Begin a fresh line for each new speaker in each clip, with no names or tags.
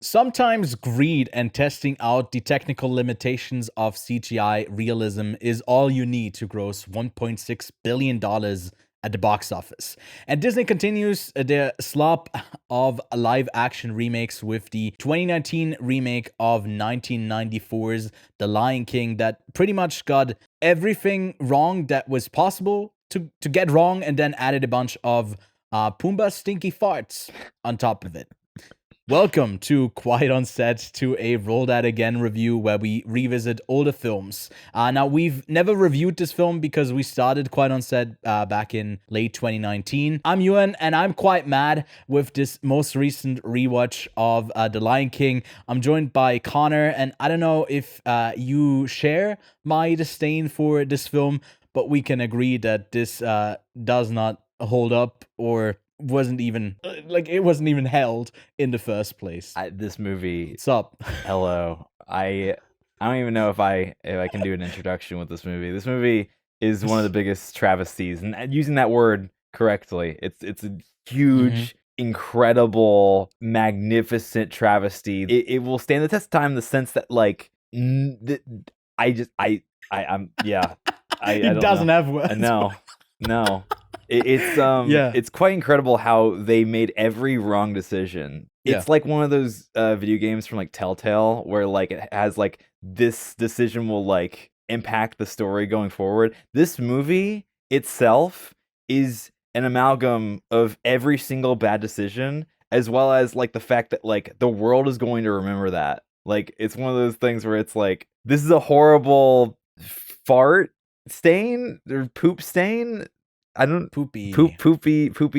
Sometimes greed and testing out the technical limitations of CGI realism is all you need to gross $1.6 billion at the box office. And Disney continues their slop of live action remakes with the 2019 remake of 1994's The Lion King that pretty much got everything wrong that was possible to get wrong, and then added a bunch of Pumbaa stinky farts on top of it. Welcome to Quiet on Set, to a Roll That Again review where we revisit older films. Now, we've never reviewed this film because we started Quiet on Set back in late 2019. I'm Ewan, and I'm quite mad with this most recent rewatch of The Lion King. I'm joined by Connor, and I don't know if you share my disdain for this film, but we can agree that this does not hold up, or wasn't even it wasn't even held in the first place.
This movie.
What's up?
Hello. I don't even know if I can do an introduction with this movie. This movie is one of the biggest travesties, and using that word correctly, it's a huge, incredible, magnificent travesty. It will stand the test of time in the sense that I'm yeah.
It
don't
doesn't
know.
have words.
No. It's quite incredible how they made every wrong decision. It's like one of those video games from like Telltale where like it has like this decision will like impact the story going forward. This movie itself is an amalgam of every single bad decision, as well as like the fact that like the world is going to remember that. Like it's one of those things where it's like, this is a horrible fart stain or poop stain. I don't
poopy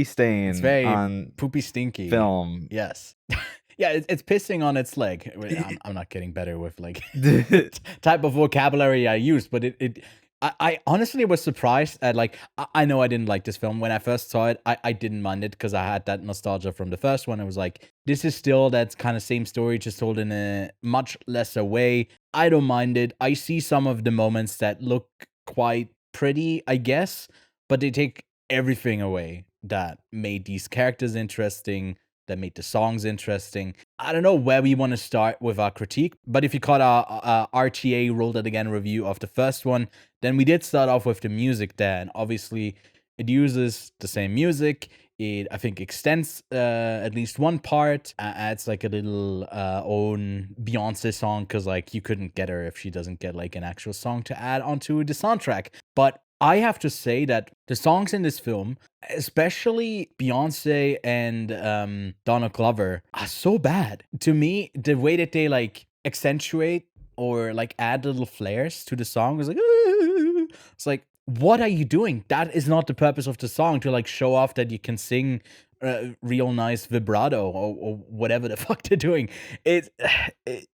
stain.
It's very
on
poopy stinky
film.
Yes. Yeah, it's pissing on its leg. I'm not getting better with like type of vocabulary I use, but I honestly was surprised at like I know I didn't like this film when I first saw it. I didn't mind it because I had that nostalgia from the first one. I was like, this is still that kind of same story, just told in a much lesser way. I don't mind it. I see some of the moments that look quite pretty, I guess, but they take everything away that made these characters interesting, that made the songs interesting. I don't know where we want to start with our critique, but if you caught our RTA Roll That Again review of the first one, then we did start off with the music there, and obviously it uses the same music. It, I think, extends at least one part, adds like a little own Beyonce song, because like you couldn't get her if she doesn't get like an actual song to add onto the soundtrack. But I have to say that the songs in this film, especially Beyonce and Donald Glover, are so bad. To me, the way that they like accentuate or like add little flares to the song is like, it's like, what are you doing? That is not the purpose of the song, to like show off that you can sing real nice vibrato or whatever the fuck they're doing. It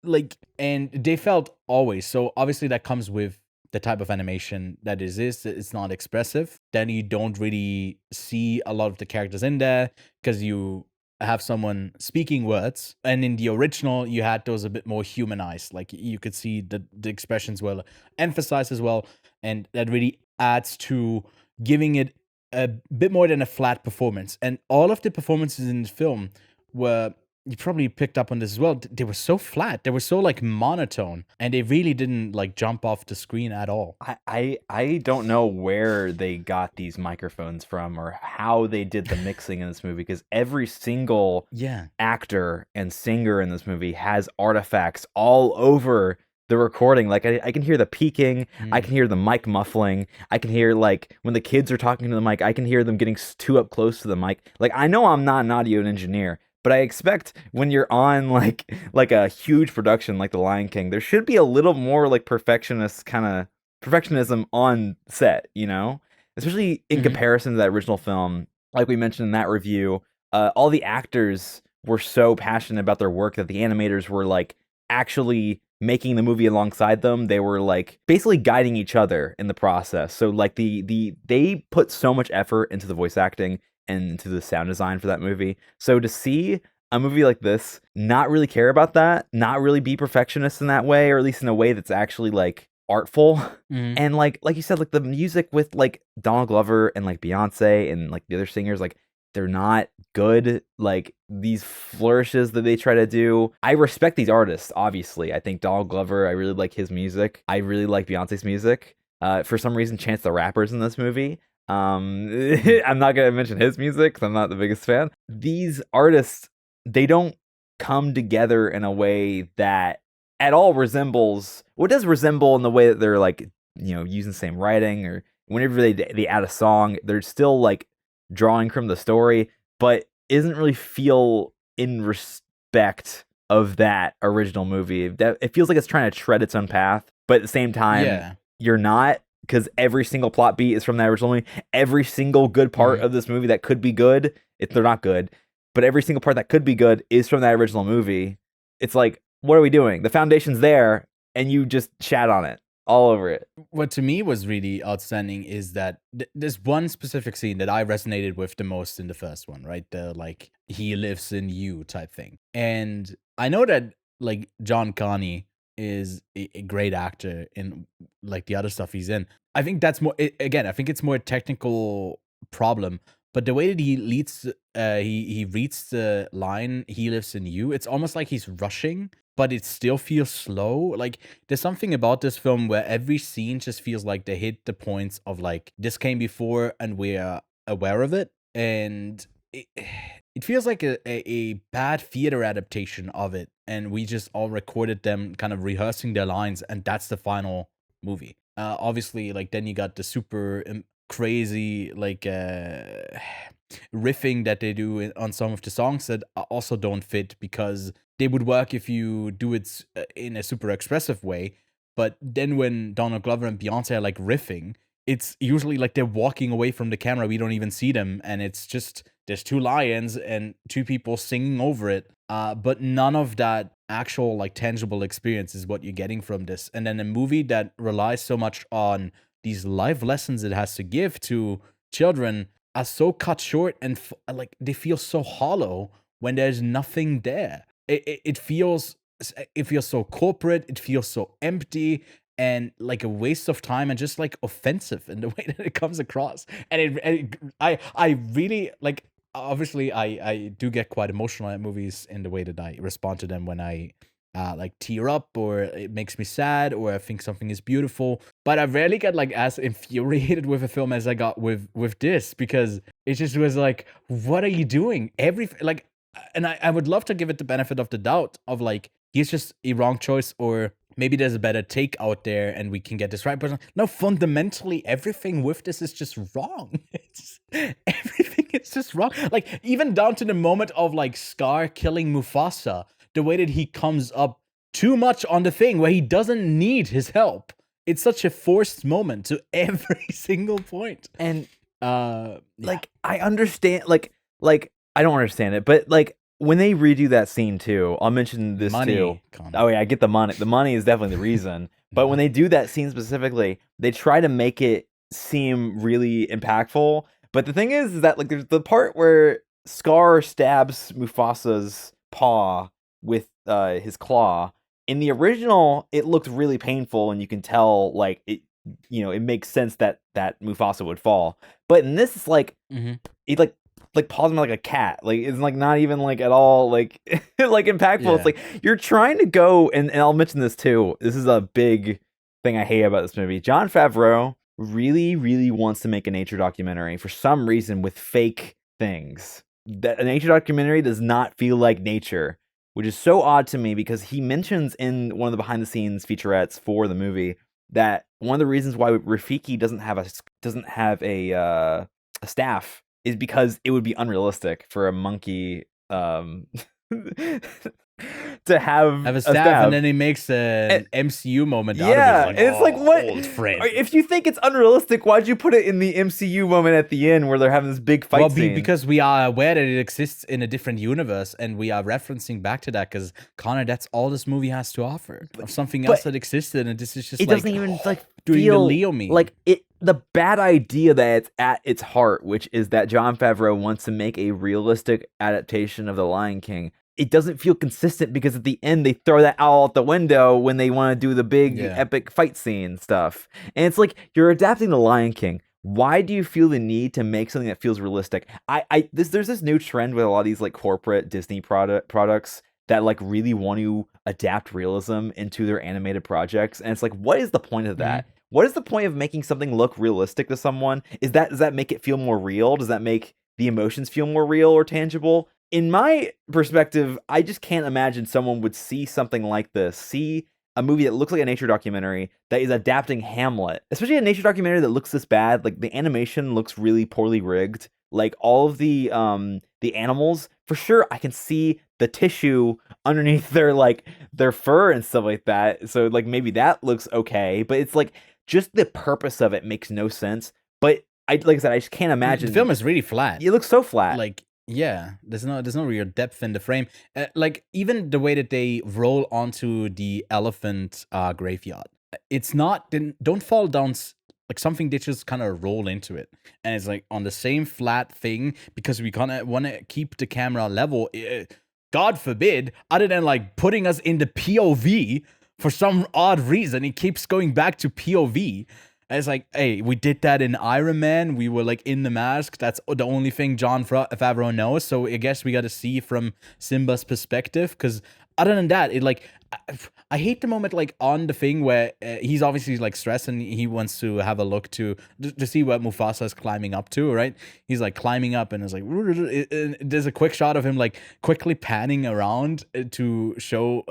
like, and they felt always. So obviously that comes with the type of animation that it is. It's not expressive. Then you don't really see a lot of the characters in there because you have someone speaking words, and in the original you had those a bit more humanized. Like you could see the expressions were emphasized as well, and that really adds to giving it a bit more than a flat performance. And all of the performances in the film were, you probably picked up on this as well, they were so flat, they were so like monotone, and they really didn't like jump off the screen at all.
I don't know where they got these microphones from or how they did the mixing in this movie, because every single actor and singer in this movie has artifacts all over the recording. Like I can hear the peaking, I can hear the mic muffling, I can hear like when the kids are talking to the mic, I can hear them getting too up close to the mic. Like I know I'm not an audio engineer, but I expect when you're on like a huge production like The Lion King, there should be a little more like perfectionism on set, you know? Especially in comparison to that original film. Like we mentioned in that review, all the actors were so passionate about their work that the animators were like actually making the movie alongside them. They were like basically guiding each other in the process. So like they put so much effort into the voice acting and into the sound design for that movie. So to see a movie like this not really care about that, not really be perfectionist in that way, or at least in a way that's actually like artful, and like you said, like the music with like Donald Glover and like Beyonce and like the other singers, like they're not good. Like these flourishes that they try to do. I respect these artists, obviously. I think Donald Glover, I really like his music. I really like Beyonce's music. For some reason, Chance the Rapper's in this movie. I'm not gonna mention his music because I'm not the biggest fan. These artists, they don't come together in a way that at all resembles what does resemble in the way that they're like, using the same writing, or whenever they add a song, they're still like drawing from the story, but isn't really feel in respect of that original movie. It feels like it's trying to tread its own path, but at the same time, you're not, because every single plot beat is from that original movie. Every single good part of this movie that could be good, they're not good, but every single part that could be good is from that original movie. It's like, what are we doing? The foundation's there, and you just chat on it all over it.
What to me was really outstanding is that there's one specific scene that I resonated with the most in the first one, right? The like, he lives in you type thing. And I know that like John Carney is a great actor in like the other stuff he's in. I think that's more, again, I think it's more a technical problem, but the way that he leads, he reads the line, he lives in you, it's almost like he's rushing, but it still feels slow. Like, there's something about this film where every scene just feels like they hit the points of like, this came before and we're aware of it. And it feels like a bad theater adaptation of it. And we just all recorded them kind of rehearsing their lines, and that's the final movie. Obviously, like, then you got the super crazy, like, riffing that they do on some of the songs that also don't fit, because they would work if you do it in a super expressive way. But then when Donald Glover and Beyonce are like riffing, it's usually like they're walking away from the camera. We don't even see them. And it's just, there's two lions and two people singing over it. But none of that actual like tangible experience is what you're getting from this. And then a movie that relies so much on these life lessons it has to give to children are so cut short, and like they feel so hollow when there's nothing there. It feels so corporate. It feels so empty and like a waste of time, and just like offensive in the way that it comes across. And I really like. Obviously, I do get quite emotional at movies in the way that I respond to them when I like tear up, or it makes me sad, or I think something is beautiful. But I rarely get like as infuriated with a film as I got with this, because it just was like, what are you doing? And I would love to give it the benefit of the doubt of like, he's just a wrong choice, or maybe there's a better take out there and we can get this right. But no, fundamentally, everything with this is just wrong. Everything is just wrong. Like, even down to the moment of like Scar killing Mufasa, the way that he comes up too much on the thing where he doesn't need his help. It's such a forced moment to every single point.
And like, I understand, like I don't understand it, but like when they redo that scene too, I'll mention this
money,
too.
Connor.
Oh yeah, I get the money. The money is definitely the reason. But when they do that scene specifically, they try to make it seem really impactful. But the thing is that like there's the part where Scar stabs Mufasa's paw with his claw. In the original, it looked really painful, and you can tell like it. It makes sense that Mufasa would fall. But in this, it's like it like paws him like a cat. Like, it's like not even like at all like like impactful. Yeah. It's like you're trying to go, and I'll mention this too. This is a big thing I hate about this movie. Jon Favreau really, really wants to make a nature documentary for some reason with fake things. That a nature documentary does not feel like nature, which is so odd to me, because he mentions in one of the behind the scenes featurettes for the movie that one of the reasons why Rafiki doesn't have a staff is because it would be unrealistic for a monkey to have
a staff, and then he makes an MCU moment out of it.
Like, and it's like, what?
Old friend.
If you think it's unrealistic, why'd you put it in the MCU moment at the end where they're having this big fight scene?
Because we are aware that it exists in a different universe, and we are referencing back to that, because Connor, that's all this movie has to offer of something else that existed, and this is just
it
like,
doesn't even like
doing
feel
the Leo meme.
Like the bad idea that it's at its heart, which is that Jon Favreau wants to make a realistic adaptation of The Lion King. It doesn't feel consistent, because at the end they throw that out the window when they want to do the big epic fight scene stuff. And it's like, you're adapting The Lion King. why do you feel the need to make something that feels realistic? There's this new trend with a lot of these like corporate Disney products that like really want to adapt realism into their animated projects, and it's like, what is the point of that? What is the point of making something look realistic to someone? Does that make it feel more real? Does that make the emotions feel more real or tangible? In my perspective, I just can't imagine someone would see something like this, see a movie that looks like a nature documentary that is adapting Hamlet, especially a nature documentary that looks this bad. Like the animation looks really poorly rigged. Like all of the animals, for sure, I can see the tissue underneath their fur and stuff like that. So like maybe that looks okay, but it's like just the purpose of it makes no sense. But like I said, I just can't imagine.
The film is really flat.
It looks so flat.
Like, yeah, there's no real depth in the frame. Like even the way that they roll onto the elephant graveyard, it's not. Don't fall down. Like something they just kind of roll into it, and it's like on the same flat thing because we kind of want to keep the camera level. God forbid, other than like putting us in the POV for some odd reason, it keeps going back to POV. And it's like, hey, we did that in Iron Man. We were like in the mask. That's the only thing Jon Favreau knows. So I guess we got to see from Simba's perspective. Because other than that, it like, I hate the moment like on the thing where he's obviously like stressed and he wants to have a look to see what Mufasa is climbing up to, right? He's like climbing up and it's like there's a quick shot of him like quickly panning around to show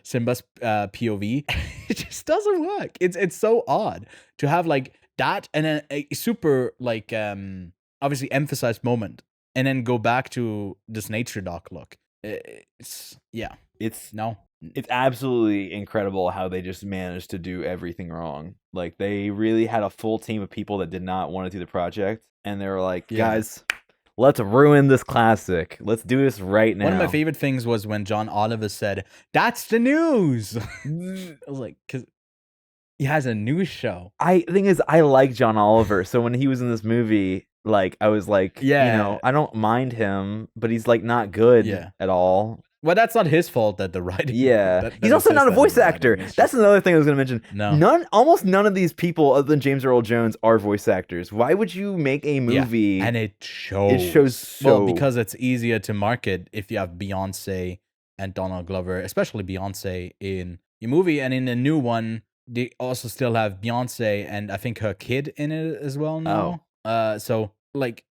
Simba's POV. It just doesn't work. It's so odd to have like that and then a super like obviously emphasized moment and then go back to this nature doc look. It's
absolutely incredible how they just managed to do everything wrong. Like they really had a full team of people that did not want to do the project, and they were like, guys, let's ruin this classic. Let's do this right now.
One of my favorite things was when John Oliver said, "That's the news." I was like, because he has a news show.
The thing is, I like John Oliver, so when he was in this movie, like I was like, I don't mind him, but he's like not good at all.
Well, that's not his fault that the writing.
Yeah, he's also not a voice actor. That's another thing I was going to mention. No, almost none of these people, other than James Earl Jones, are voice actors. Why would you make a movie?
And it shows.
It shows so
well because it's easier to market if you have Beyonce and Donald Glover, especially Beyonce in your movie, and in the new one, they also still have Beyonce and I think her kid in it as well now. So like.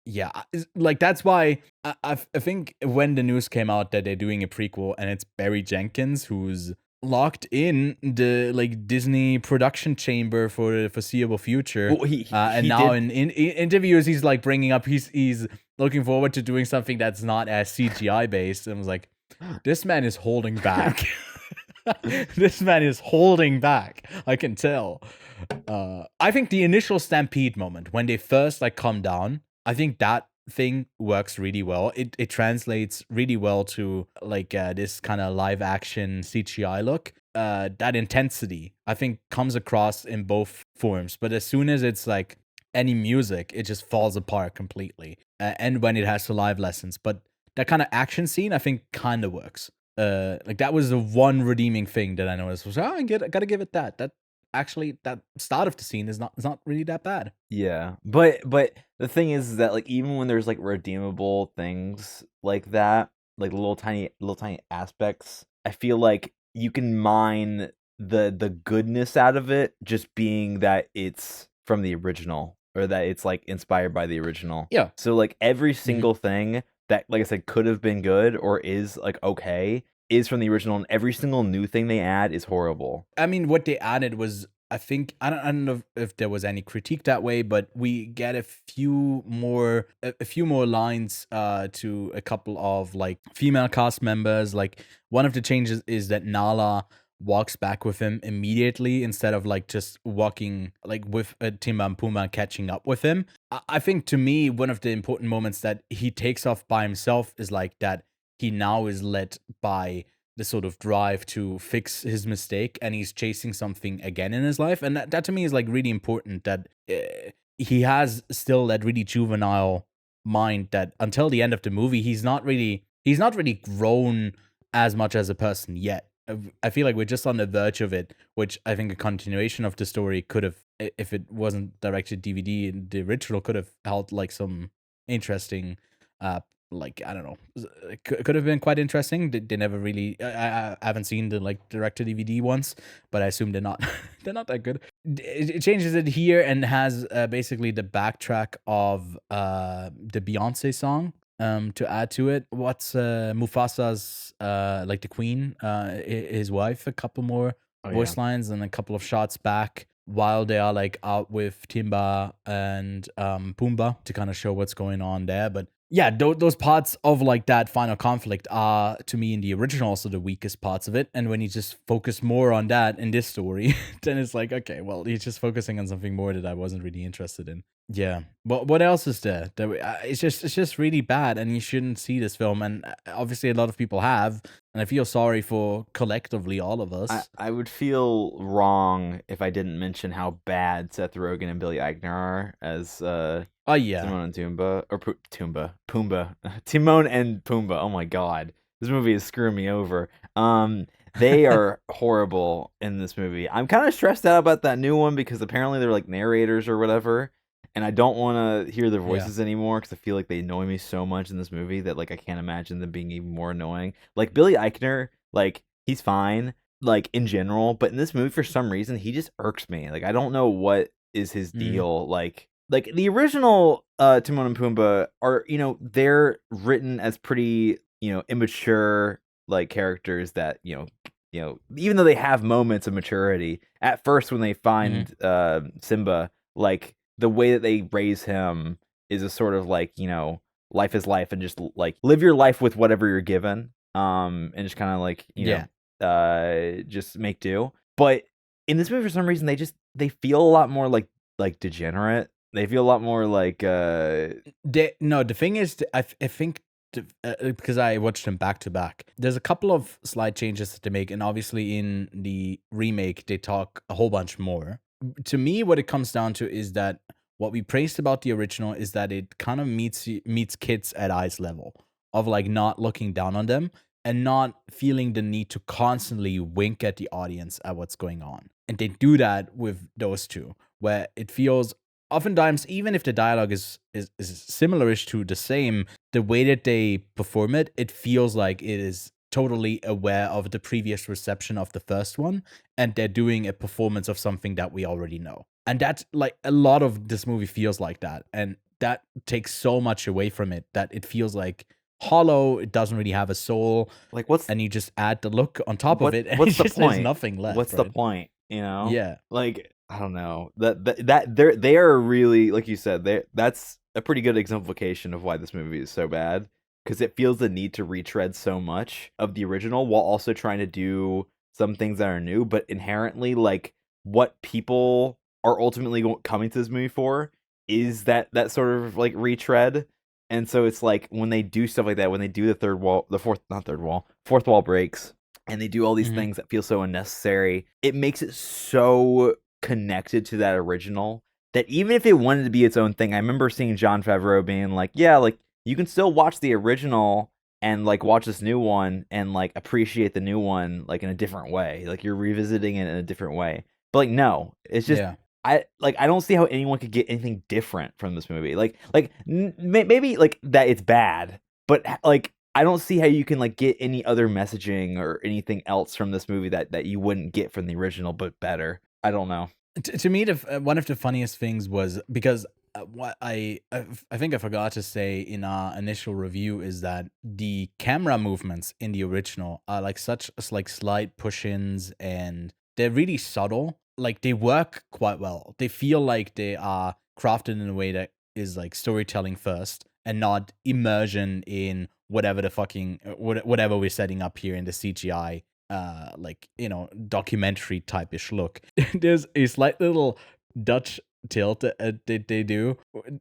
Yeah, like that's why I think when the news came out that they're doing a prequel and it's Barry Jenkins who's locked in the like Disney production chamber for the foreseeable future, and now in interviews he's like bringing up he's looking forward to doing something that's not as CGI based, and I was like, this man is holding back. This man is holding back. I can tell. I think the initial stampede moment when they first like come down, I think that thing works really well. It translates really well to like this kind of live action CGI look. That intensity I think comes across in both forms. But as soon as it's like any music, it just falls apart completely. And when it has the live lessons, but that kind of action scene I think kind of works. Like that was the one redeeming thing that I noticed was I gotta give it that actually that start of the scene is not really that bad.
Yeah, but the thing is that like even when there's like redeemable things like that, like little tiny aspects, I feel like you can mine the goodness out of it just being that it's from the original or that it's like inspired by the original.
Yeah.
So like every single thing that, like I said, could have been good or is like okay is from the original, and every single new thing they add is horrible.
I mean, what they added was, I think, I don't know if there was any critique that way, but we get a few more lines to a couple of like female cast members. Like one of the changes is that Nala walks back with him immediately instead of like just walking like with Timba and Pumbaa catching up with him. I think to me one of the important moments that he takes off by himself is like that he now is led by the sort of drive to fix his mistake and he's chasing something again in his life, and that to me is like really important that he has still that really juvenile mind that until the end of the movie he's not really grown as much as a person yet. I feel like we're just on the verge of it, which I think a continuation of the story could have, if it wasn't directed DVD, the original could have held like some interesting, like I don't know, could have been quite interesting. They never really. I haven't seen the like directed DVD ones, but I assume they're not they're not that good. It changes it here and has basically the backtrack of the Beyonce song to add to it. What's Mufasa's like the queen, his wife, a couple more voice lines and a couple of shots back while they are like out with Timba and Pumbaa to kind of show what's going on there. But yeah, those parts of like that final conflict are to me in the original also the weakest parts of it. And when you just focus more on that in this story, then it's like, okay, well, he's just focusing on something more that I wasn't really interested in. Yeah. What else is there? It's just really bad, and you shouldn't see this film. And obviously, a lot of people have, and I feel sorry for collectively all of us.
I would feel wrong if I didn't mention how bad Seth Rogen and Billy Eichner are as
oh yeah,
Timon and Pumbaa, Timon and Pumbaa. Oh my god, this movie is screwing me over. They are horrible in this movie. I'm kind of stressed out about that new one because apparently they're like narrators or whatever, and I don't want to hear their voices anymore because I feel like they annoy me so much in this movie that like I can't imagine them being even more annoying. Like Billy Eichner, like he's fine, like in general, but in this movie for some reason he just irks me. Like I don't know what is his deal. Like the original Timon and Pumbaa are, you know, they're written as pretty, you know, immature like characters that, you know, even though they have moments of maturity at first when they find Simba, like the way that they raise him is a sort of like, you know, life is life and just like live your life with whatever you're given, and just kind of like, you know, just make do. But in this movie for some reason they feel a lot more like degenerate. They feel a lot more like
the thing is, I think because I watched them back to back, there's a couple of slight changes that they make, and obviously in the remake they talk a whole bunch more. To me, what it comes down to is that what we praised about the original is that it kind of meets kids at eyes level of like not looking down on them and not feeling the need to constantly wink at the audience at what's going on. And they do that with those two, where it feels oftentimes, even if the dialogue is similar-ish to the same, the way that they perform it, it feels like it is totally aware of the previous reception of the first one, and they're doing a performance of something that we already know. And that's like a lot of this movie feels like that, and that takes so much away from it that it feels like hollow. It doesn't really have a soul.
Like
and you just add the look on top of it, and
what's the
just,
point?
There's nothing left.
What's the point? You know?
Yeah.
Like I don't know. They are really, like you said, that's a pretty good exemplification of why this movie is so bad, because it feels the need to retread so much of the original while also trying to do some things that are new, but inherently like what people are ultimately coming to this movie for is that sort of like retread. And so it's like when they do stuff like that, when they do fourth wall breaks, and they do all these things that feel so unnecessary, it makes it so connected to that original that even if it wanted to be its own thing, I remember seeing Jon Favreau being like, yeah, like you can still watch the original and like watch this new one and like appreciate the new one like in a different way. Like you're revisiting it in a different way. But like no, it's just I don't see how anyone could get anything different from this movie. Like maybe like that it's bad, but like I don't see how you can like get any other messaging or anything else from this movie that you wouldn't get from the original, but better. I don't know.
To me, one of the funniest things was because what I think I forgot to say in our initial review is that the camera movements in the original are like such like slight push-ins, and they're really subtle. Like they work quite well. They feel like they are crafted in a way that is like storytelling first and not immersion in whatever the fucking whatever we're setting up here in the CGI like, you know, documentary type-ish look. There's a slight little Dutch tilt that they do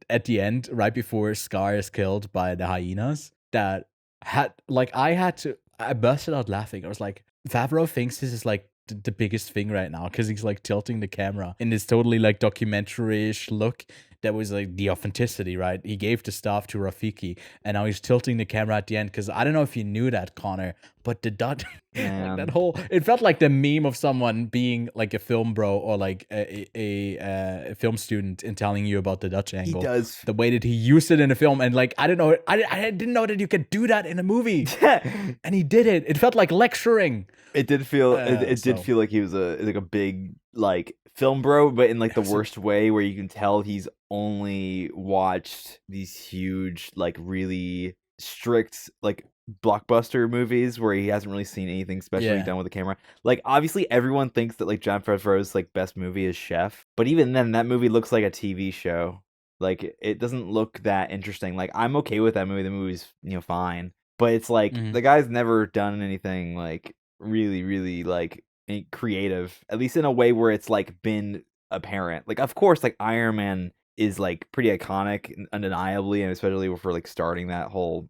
at the end right before Scar is killed by the hyenas that had like I busted out laughing. I was like, Favreau thinks this is like the biggest thing right now because he's like tilting the camera in this totally like documentary-ish look there was like the authenticity, right? He gave the stuff to Rafiki, and now he's tilting the camera at the end. Because I don't know if you knew that, Connor, but the Dutch, like that whole, it felt like the meme of someone being like a film bro or like a film student and telling you about the Dutch angle.
He does.
The way that he used it in the film, and like I don't know, I didn't know that you could do that in a movie, and he did it. It felt like lecturing.
It did feel it did feel like he was a big like film bro, but in like the worst way, where you can tell he's only watched these huge, like really strict like blockbuster movies where he hasn't really seen anything specially done with the camera. Like obviously everyone thinks that like Jon Favreau's like best movie is Chef, but even then that movie looks like a TV show. Like it doesn't look that interesting. Like I'm okay with that movie. The movie's fine, but it's like the guy's never done anything like really like creative, at least in a way where it's like been apparent. Like of course like Iron Man is like pretty iconic undeniably, and especially for like starting that whole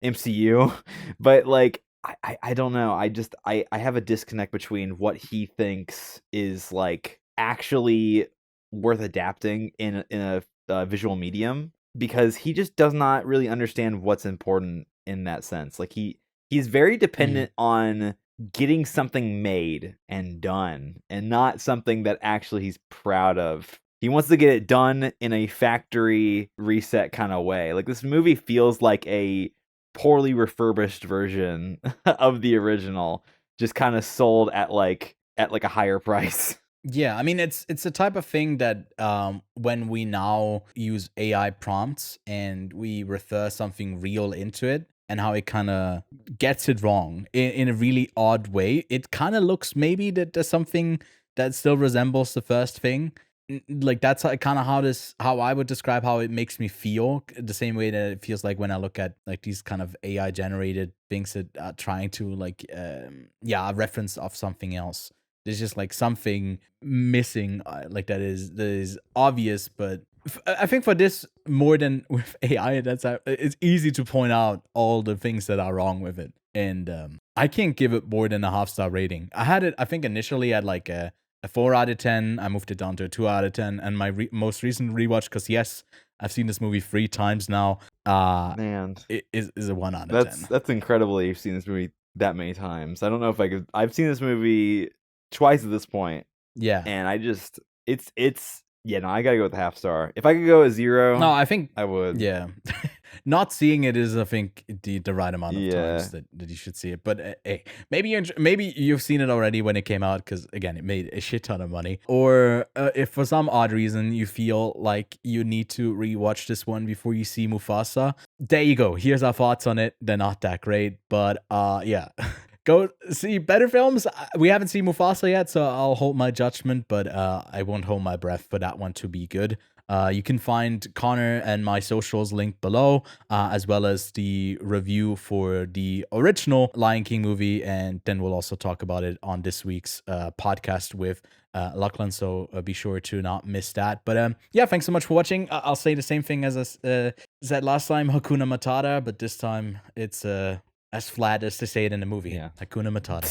MCU. But like I don't know, I have a disconnect between what he thinks is like actually worth adapting in a visual medium, because he just does not really understand what's important in that sense. Like he's very dependent on getting something made and done, and not something that actually he's proud of. He wants to get it done in a factory reset kind of way. Like this movie feels like a poorly refurbished version of the original, just kind of sold at like a higher price.
Yeah, I mean it's a type of thing that when we now use AI prompts and we refer something real into it, and how it kind of gets it wrong in a really odd way, it kind of looks maybe that there's something that still resembles the first thing. Like that's kind of how I would describe how it makes me feel, the same way that it feels like when I look at like these kind of AI generated things that are trying to like a reference of something else. There's just like something missing, like that is obvious. But I think for this, more than with AI, it's easy to point out all the things that are wrong with it. And I can't give it more than a 0.5-star rating. I had it, I think, initially at like a 4 out of 10. I moved it down to a 2 out of 10. And my most recent rewatch, because yes, I've seen this movie 3 times now.
Man,
it is a 1 out of 10.
That's incredible. You've seen this movie that many times. I don't know if I could. I've seen this movie twice at this point.
Yeah,
and I just it's no, I gotta go with the 0.5 star. If I could go a 0,
no, I think
I would.
Yeah, not seeing it is, I think, the right amount of times that you should see it. But hey, maybe you've seen it already when it came out, because again, it made a shit ton of money. Or if for some odd reason you feel like you need to rewatch this one before you see Mufasa, there you go. Here's our thoughts on it. They're not that great, but yeah. Go see better films. We haven't seen Mufasa yet, so I'll hold my judgment, but I won't hold my breath for that one to be good. You can find Connor and my socials linked below, as well as the review for the original Lion King movie, and then we'll also talk about it on this week's podcast with Lachlan, so be sure to not miss that. But yeah, thanks so much for watching. I'll say the same thing as I said last time, Hakuna Matata, but this time it's as flat as to say it in the movie.
Yeah.
Hakuna Matata.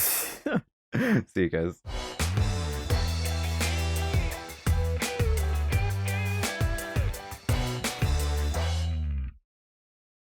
See you guys.